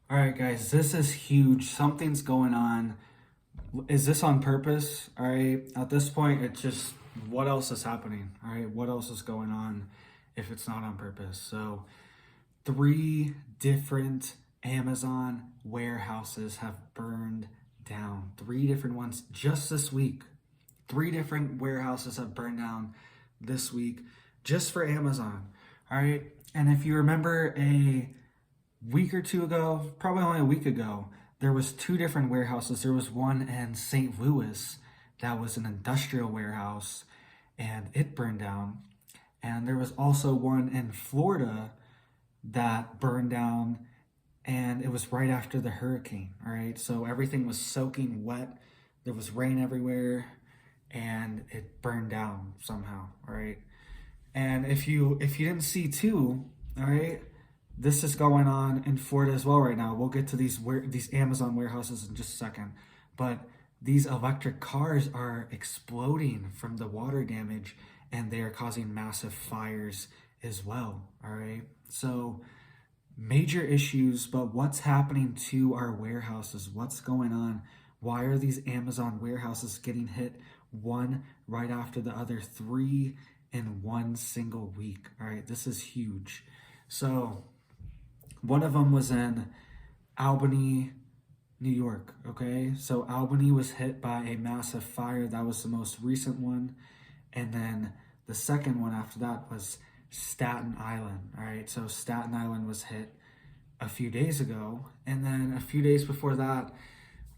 All right, guys, this is huge. Something's going on. Is this on purpose? All right. At this point, it's just what else is happening? All right. What else is going on if it's not on purpose? So, three different Amazon warehouses have burned down. Three different ones just this week. Three different warehouses have burned down this week just for Amazon. All right. And if you remember a week or two ago, probably only a week ago, there was two different warehouses. There was one in St. Louis that was an industrial warehouse and it burned down. And there was also one in Florida that burned down and it was right after the hurricane. All right. So everything was soaking wet. There was rain everywhere and it burned down somehow. All right. And if you didn't see too, all right, this is going on in Florida as well right now. We'll get to these Amazon warehouses in just a second, but these electric cars are exploding from the water damage, and they are causing massive fires as well. All right, so major issues, but what's happening to our warehouses? What's going on? Why are these Amazon warehouses getting hit one right after the other, three in one single week? All right, this is huge. So one of them was in Albany, New York. Okay, so Albany was hit by a massive fire. That was the most recent one. And then the second one after that was Staten Island. All right, so Staten Island was hit a few days ago. And then a few days before that,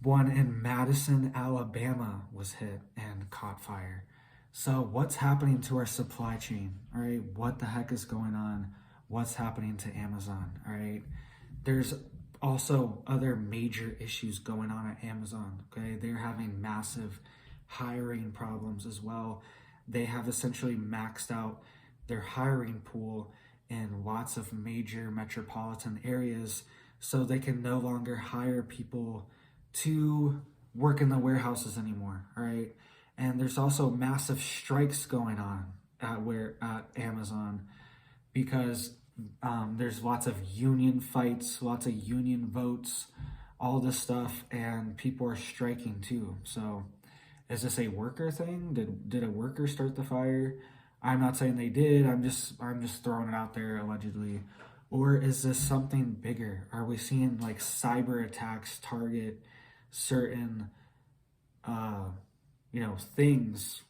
one in Madison, Alabama was hit and caught fire. So what's happening to our supply chain? All right, what the heck is going on? What's happening to Amazon? All right, there's also other major issues going on at Amazon. Okay, they're having massive hiring problems as well. They have essentially maxed out their hiring pool in lots of major metropolitan areas, so they can no longer hire people to work in the warehouses anymore. All right, and there's also massive strikes going on at Amazon because there's lots of union fights, lots of union votes, all this stuff, and people are striking too. So, is this a worker thing? Did a worker start the fire? I'm not saying they did. I'm just throwing it out there allegedly. Or is this something bigger? Are we seeing like cyber attacks target certain things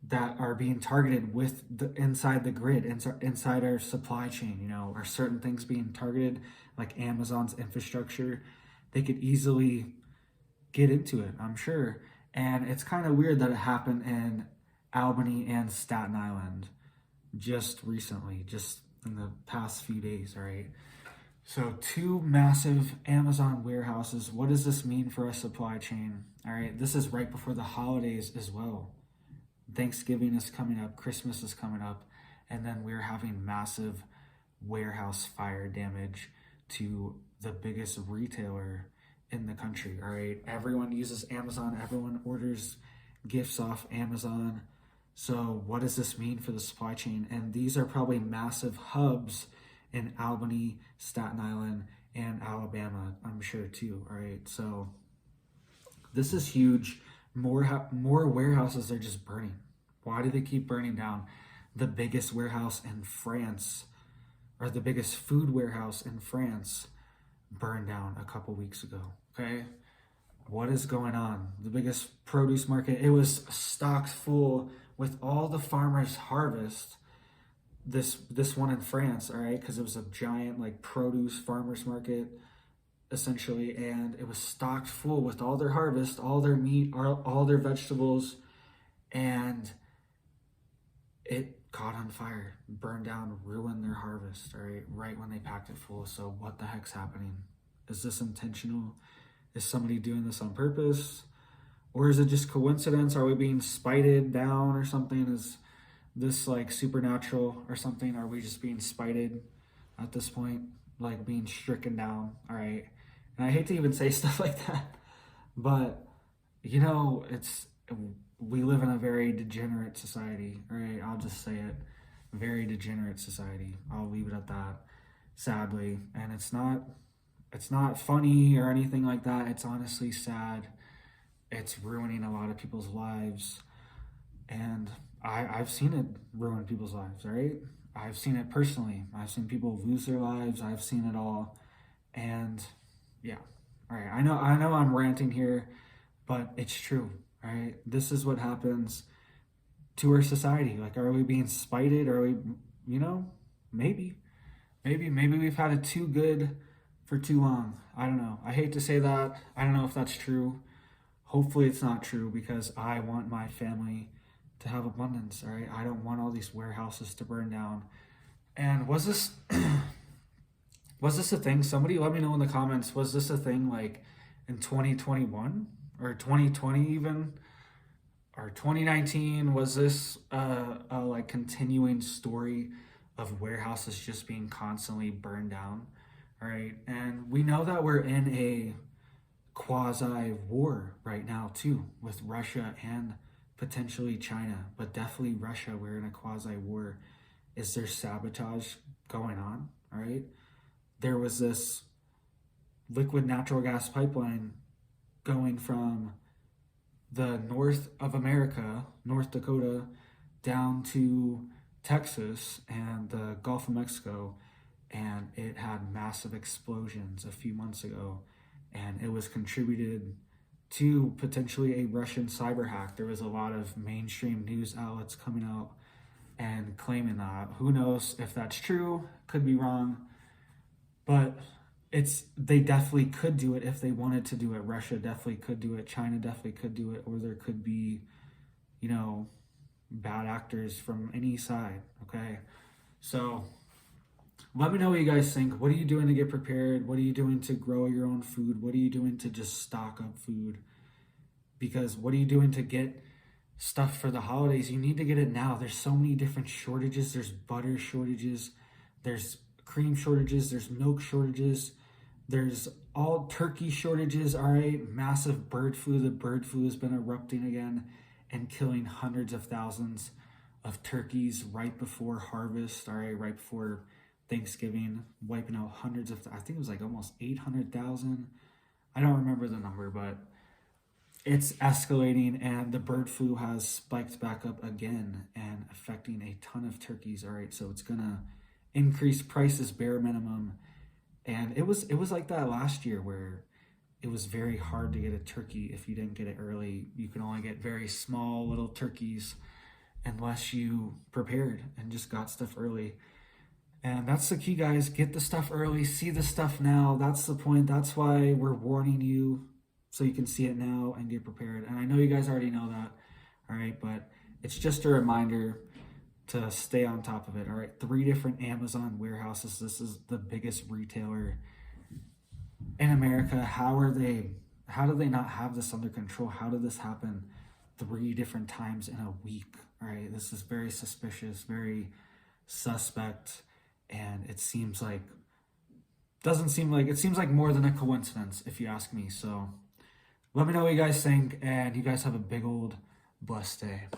that are being targeted with the inside the grid, inside our supply chain? Are certain things being targeted, like Amazon's infrastructure? They could easily get into it, I'm sure. And it's kind of weird that it happened in Albany and Staten Island just recently, just in the past few days. All right, so two massive Amazon warehouses. What does this mean for our supply chain? All right, this is right before the holidays as well. Thanksgiving is coming up, Christmas is coming up, and then we're having massive warehouse fire damage to the biggest retailer in the country. All right, everyone uses Amazon, everyone orders gifts off Amazon. So, what does this mean for the supply chain? And these are probably massive hubs in Albany, Staten Island, and Alabama, I'm sure too. All right, so this is huge. More warehouses are just burning. Why do they keep burning down? The biggest warehouse in France, or the biggest food warehouse in France, burned down a couple weeks ago. Okay, what is going on? The biggest produce market, it was stocked full with all the farmers' harvest. This one in France, all right, because it was a giant like produce farmers market essentially, and it was stocked full with all their harvest, all their meat, all their vegetables, and it caught on fire, burned down, ruined their harvest, all right when they packed it full. So what the heck's happening? Is this intentional? Is somebody doing this on purpose? Or is it just coincidence? Are we being spited down or something? Is this like supernatural or something? Are we just being spited at this point? Like being stricken down, all right? And I hate to even say stuff like that, but it's we live in a very degenerate society, right? I'll just say it. Very degenerate society. I'll leave it at that, sadly. And it's not It's not funny or anything like that. It's honestly sad. It's ruining a lot of people's lives. And I've seen it ruin people's lives, right? I've seen it personally. I've seen people lose their lives. I've seen it all. And yeah, all right. I know I'm ranting here, but it's true, right? This is what happens to our society. Like, are we being spited? Are we, you know, maybe, maybe we've had it too good for too long. I don't know. I hate to say that. I don't know if that's true. Hopefully it's not true, because I want my family to have abundance, all right? I don't want all these warehouses to burn down. And was this was this a thing? Somebody let me know in the comments. Was this a thing like in 2021 or 2020 even? Or 2019? Was this a like continuing story of warehouses just being constantly burned down? All right. And we know that we're in a quasi war right now too, with Russia and potentially China, but definitely Russia. We're in a quasi war. Is there sabotage going on? All right. There was this liquid natural gas pipeline going from the north of America, North Dakota, down to Texas and the Gulf of Mexico, and it had massive explosions a few months ago, and it was contributed to potentially a Russian cyber hack. There was a lot of mainstream news outlets coming out and claiming that. Who knows if that's true? Could be wrong, but they definitely could do it if they wanted to do it. Russia definitely could do it. China definitely could do it. Or there could be, bad actors from any side. Okay. So let me know what you guys think. What are you doing to get prepared? What are you doing to grow your own food? What are you doing to just stock up food? Because what are you doing to get stuff for the holidays? You need to get it now. There's so many different shortages. There's butter shortages. There's cream shortages. There's milk shortages. There's all turkey shortages, all right? Massive bird flu. The bird flu has been erupting again and killing hundreds of thousands of turkeys right before harvest, all right? Right before Thanksgiving, wiping out hundreds of, I think it was like almost 800,000. I don't remember the number, but it's escalating, and the bird flu has spiked back up again and affecting a ton of turkeys, all right? So it's gonna increase prices bare minimum. And it was like that last year, where it was very hard to get a turkey if you didn't get it early. You can only get very small little turkeys unless you prepared and just got stuff early. And that's the key, guys. Get the stuff early, see the stuff now. That's the point. That's why we're warning you, so you can see it now and get prepared. And I know you guys already know that, all right? But it's just a reminder to stay on top of it, all right? 3 different Amazon warehouses. This is the biggest retailer in America. How do they not have this under control? How did this happen 3 different times in a week? All right, this is very suspicious, very suspect, and it seems like more than a coincidence, if you ask me. So let me know what you guys think, and you guys have a big old blessed day.